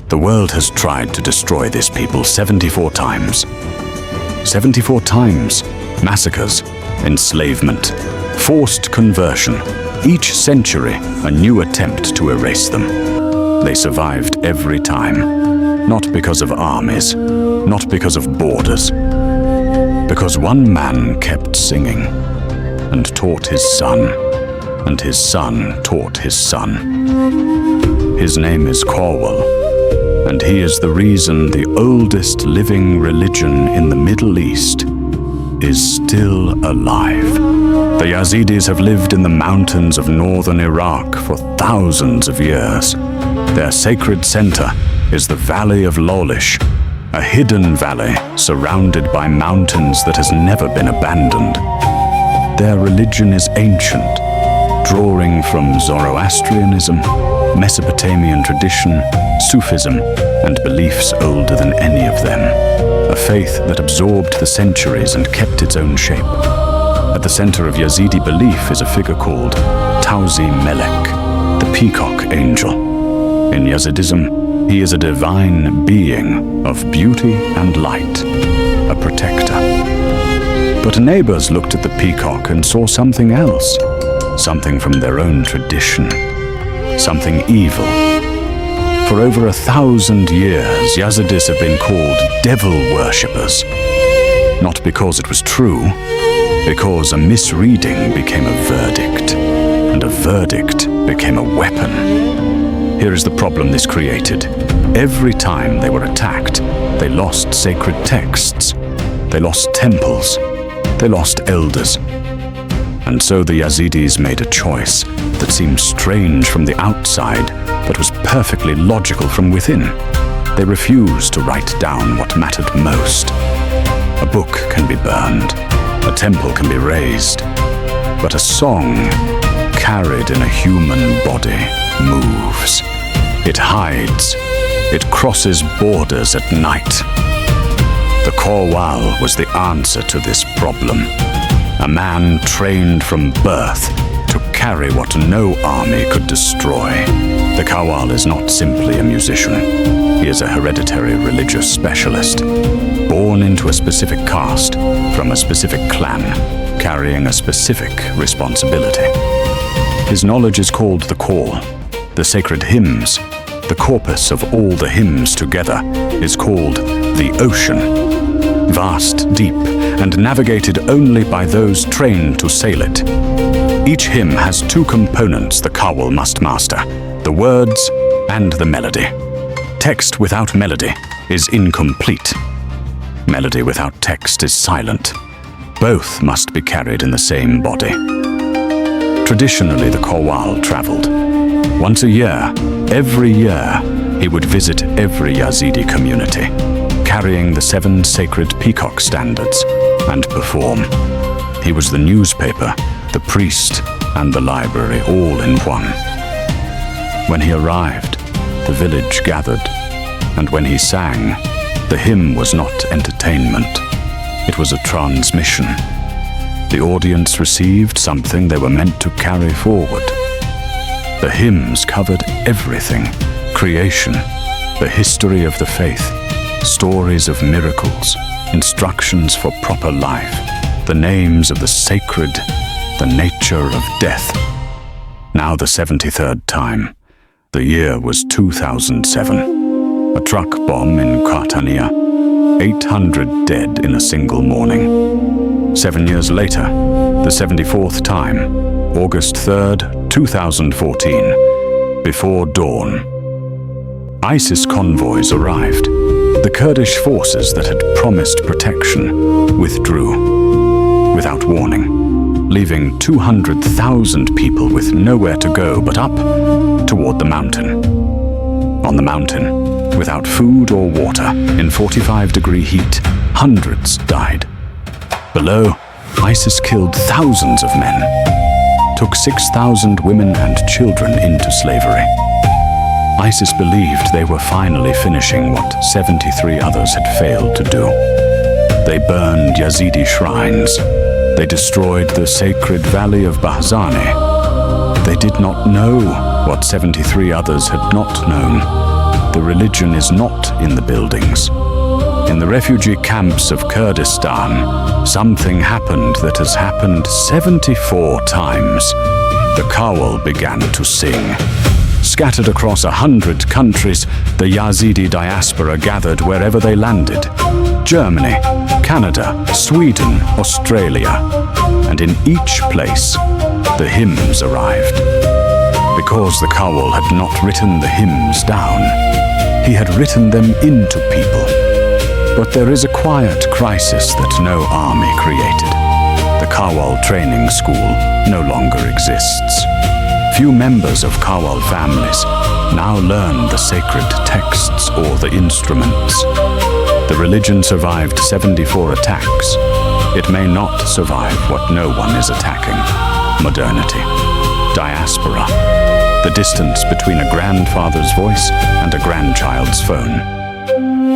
The world has tried to destroy this people 74 times. 74 times. Massacres, enslavement, forced conversion. Each century, a new attempt to erase them. They survived every time. Not because of armies, not because of borders. Because one man kept singing and taught his son, and his son taught his son. His name is Qawwal, and he is the reason the oldest living religion in the Middle East is still alive. The Yazidis have lived in the mountains of northern Iraq for thousands of years. Their sacred center is the Valley of Lalish, a hidden valley surrounded by mountains that has never been abandoned. Their religion is ancient, drawing from Zoroastrianism, Mesopotamian tradition, Sufism, and beliefs older than any of them. A faith that absorbed the centuries and kept its own shape. At the center of Yazidi belief is a figure called Tawzi Melek, the Peacock Angel. In Yazidism, he is a divine being of beauty and light, a protector. But neighbors looked at the peacock and saw something else, something from their own tradition, something evil. For over 1,000 years, Yazidis have been called devil worshippers. Not because it was true, because a misreading became a verdict, and a verdict became a weapon. Here is the problem this created. Every time they were attacked, they lost sacred texts, they lost temples, they lost elders. And so the Yazidis made a choice that seemed strange from the outside, but was perfectly logical from within. They refused to write down what mattered most. A book can be burned, a temple can be razed, but a song carried in a human body moves. It hides, it crosses borders at night. The Qawwal was the answer to this problem. A man trained from birth to carry what no army could destroy. The Qawwal is not simply a musician. He is a hereditary religious specialist, born into a specific caste, from a specific clan, carrying a specific responsibility. His knowledge is called the Qawwal, the sacred hymns. The corpus of all the hymns together is called the ocean. Vast, deep, and navigated only by those trained to sail it. Each hymn has two components the Qawwal must master, the words and the melody. Text without melody is incomplete. Melody without text is silent. Both must be carried in the same body. Traditionally, the Qawwal traveled. Once a year, every year, he would visit every Yazidi community, carrying the 7 sacred peacock standards, and perform. He was the newspaper, the priest, and the library all in one. When he arrived, the village gathered, and when he sang, the hymn was not entertainment. It was a transmission. The audience received something they were meant to carry forward. The hymns covered everything: creation, the history of the faith, stories of miracles, instructions for proper life, the names of the sacred, the nature of death. Now the 73rd time. The year was 2007. A truck bomb in Catania. 800 dead in a single morning. 7 years later, the 74th time, August 3rd, 2014, before dawn. ISIS convoys arrived. The Kurdish forces that had promised protection withdrew without warning, leaving 200,000 people with nowhere to go but up toward the mountain. On the mountain, without food or water, in 45-degree heat, hundreds died. Below, ISIS killed thousands of men, took 6,000 women and children into slavery. ISIS believed they were finally finishing what 73 others had failed to do. They burned Yazidi shrines. They destroyed the sacred Valley of Bahzani. They did not know what 73 others had not known. the religion is not in the buildings. In the refugee camps of Kurdistan, something happened that has happened 74 times. The Qawwal began to sing. Scattered across 100 countries, the Yazidi diaspora gathered wherever they landed. Germany, Canada, Sweden, Australia. And in each place, the hymns arrived. Because the Qawwal had not written the hymns down, he had written them into people. But there is a quiet crisis that no army created. The Qawwal training school no longer exists. Few members of Qawwal families now learn the sacred texts or the instruments. The religion survived 74 attacks. It may not survive what no one is attacking: modernity, diaspora, the distance between a grandfather's voice and a grandchild's phone.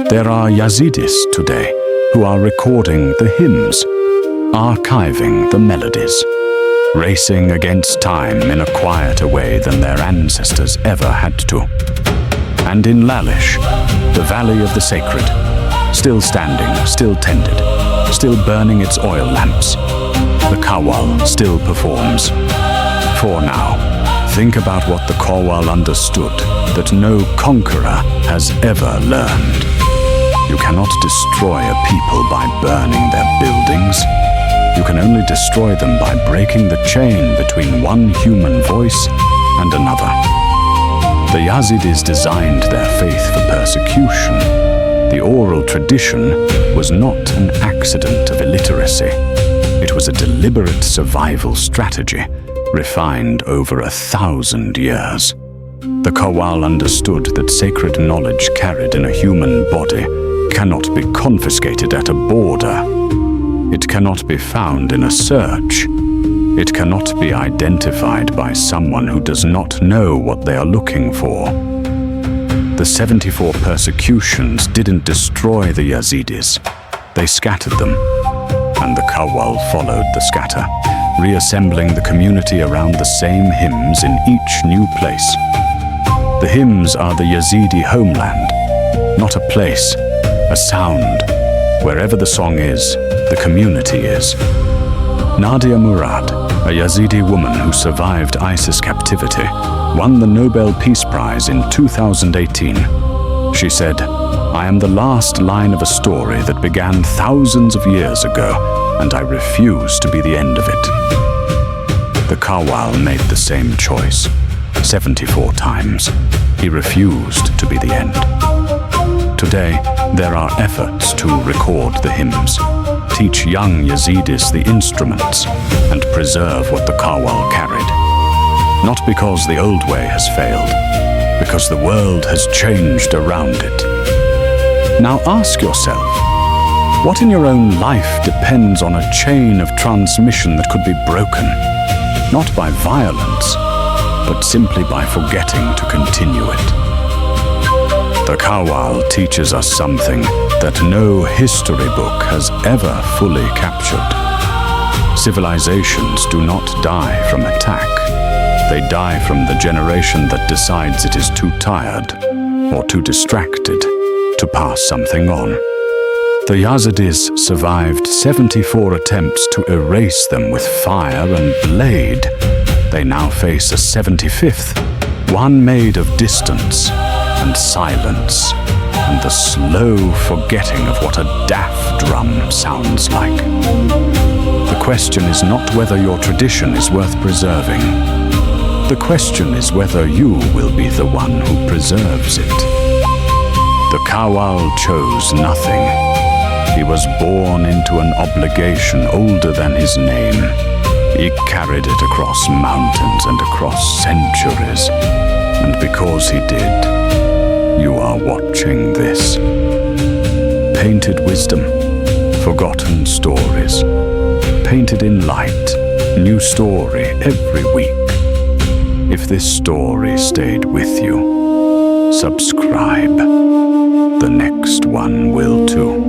There are Yazidis today who are recording the hymns, archiving the melodies, racing against time in a quieter way than their ancestors ever had to. And in Lalish, the Valley of the Sacred, still standing, still tended, still burning its oil lamps, the Qawwal still performs. For now, think about what the Qawwal understood that no conqueror has ever learned. You cannot destroy a people by burning their buildings. You can only destroy them by breaking the chain between one human voice and another. The Yazidis designed their faith for persecution. The oral tradition was not an accident of illiteracy. It was a deliberate survival strategy, refined over 1,000 years. The Qawwal understood that sacred knowledge carried in a human body cannot be confiscated at a border. It cannot be found in a search. It cannot be identified by someone who does not know what they are looking for. The 74 persecutions didn't destroy the Yazidis. They scattered them, and the Qawwal followed the scatter, reassembling the community around the same hymns in each new place. The hymns are the Yazidi homeland, not a place, a sound. Wherever the song is, the community is. Nadia Murad, a Yazidi woman who survived ISIS captivity, won the Nobel Peace Prize in 2018. She said, "I am the last line of a story that began thousands of years ago, and I refuse to be the end of it." The Qawwal made the same choice, 74 times. He refused to be the end. Today, there are efforts to record the hymns, teach young Yazidis the instruments, and preserve what the Qawwal carried. Not because the old way has failed, because the world has changed around it. Now ask yourself, what in your own life depends on a chain of transmission that could be broken, not by violence, but simply by forgetting to continue it? The Qawwal teaches us something that no history book has ever fully captured. Civilizations do not die from attack. They die from the generation that decides it is too tired or too distracted to pass something on. The Yazidis survived 74 attempts to erase them with fire and blade. They now face a 75th, one made of distance and silence, and the slow forgetting of what a DAF drum sounds like. The question is not whether your tradition is worth preserving. The question is whether you will be the one who preserves it. The Qawwal chose nothing. He was born into an obligation older than his name. He carried it across mountains and across centuries, and because he did, you are watching this. Painted wisdom, forgotten stories, painted in light, new story every week. If this story stayed with you, subscribe. The next one will too.